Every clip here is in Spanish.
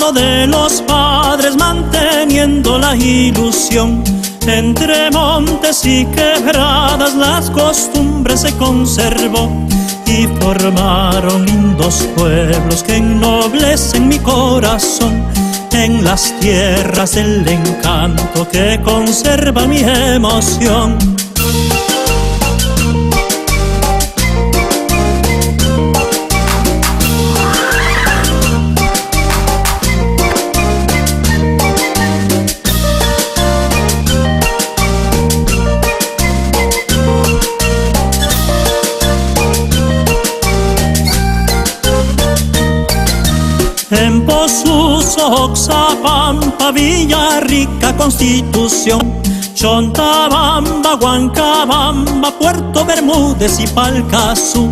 lado de los padres, manteniendo la ilusión. Entre montes y quebradas las costumbres se conservó y formaron lindos pueblos que ennoblecen mi corazón. En las tierras del encanto que conserva mi emoción. En Posuso, Oxapampa, Villarrica, Constitución, Chontabamba, Huancabamba, Puerto Bermúdez y Palcazú,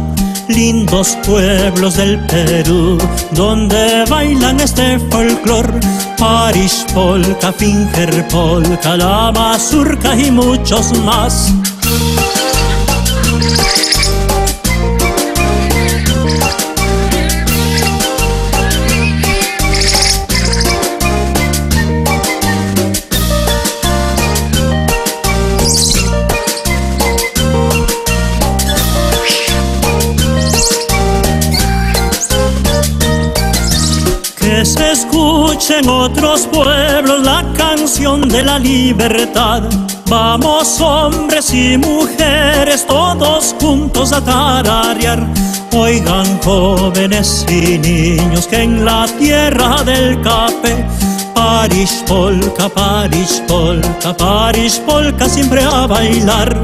lindos pueblos del Perú, donde bailan este folclor. Parish polka, Finger polka, la mazurca y muchos más. Que se escuche en otros pueblos la canción de la libertad. Vamos hombres y mujeres todos juntos a tararear. Oigan jóvenes y niños que en la tierra del café Parish polka, Parish polka, Parish polka siempre a bailar.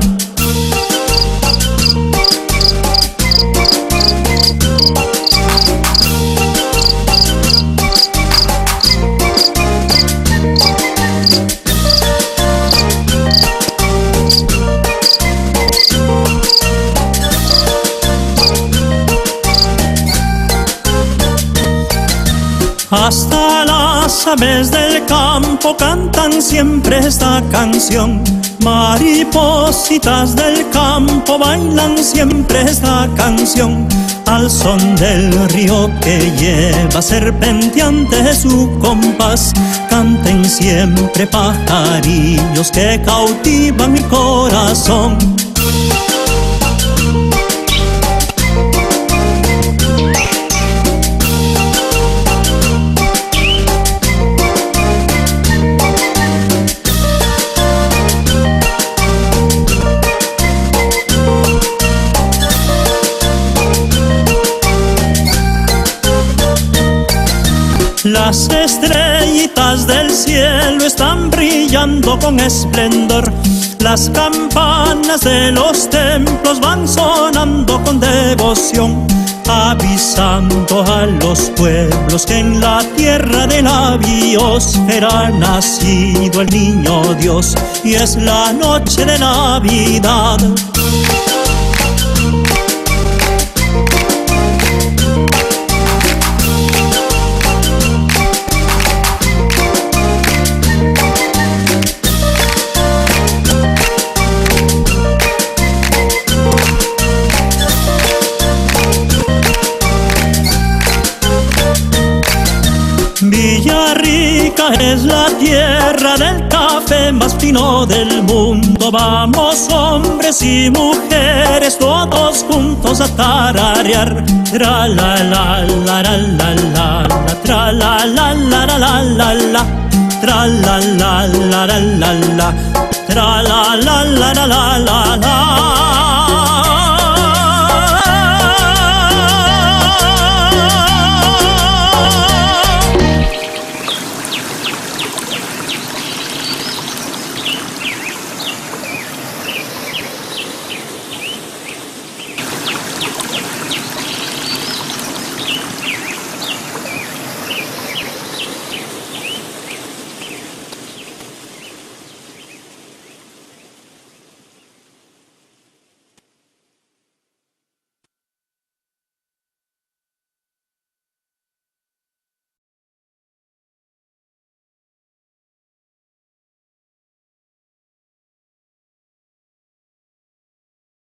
Hasta las aves del campo cantan siempre esta canción. Maripositas del campo bailan siempre esta canción. Al son del río que lleva serpenteante su compás, canten siempre pajarillos que cautivan mi corazón. Las estrellitas del cielo están brillando con esplendor. Las campanas de los templos van sonando con devoción, avisando a los pueblos que en la tierra de la biosfera ha nacido el niño Dios y es la noche de Navidad. Villarrica es la tierra del café más fino del mundo. Vamos hombres y mujeres todos juntos a tararear. Tra la la la la la la, tra la la la la la la la, tra la la la la la la, tra la la la la la la.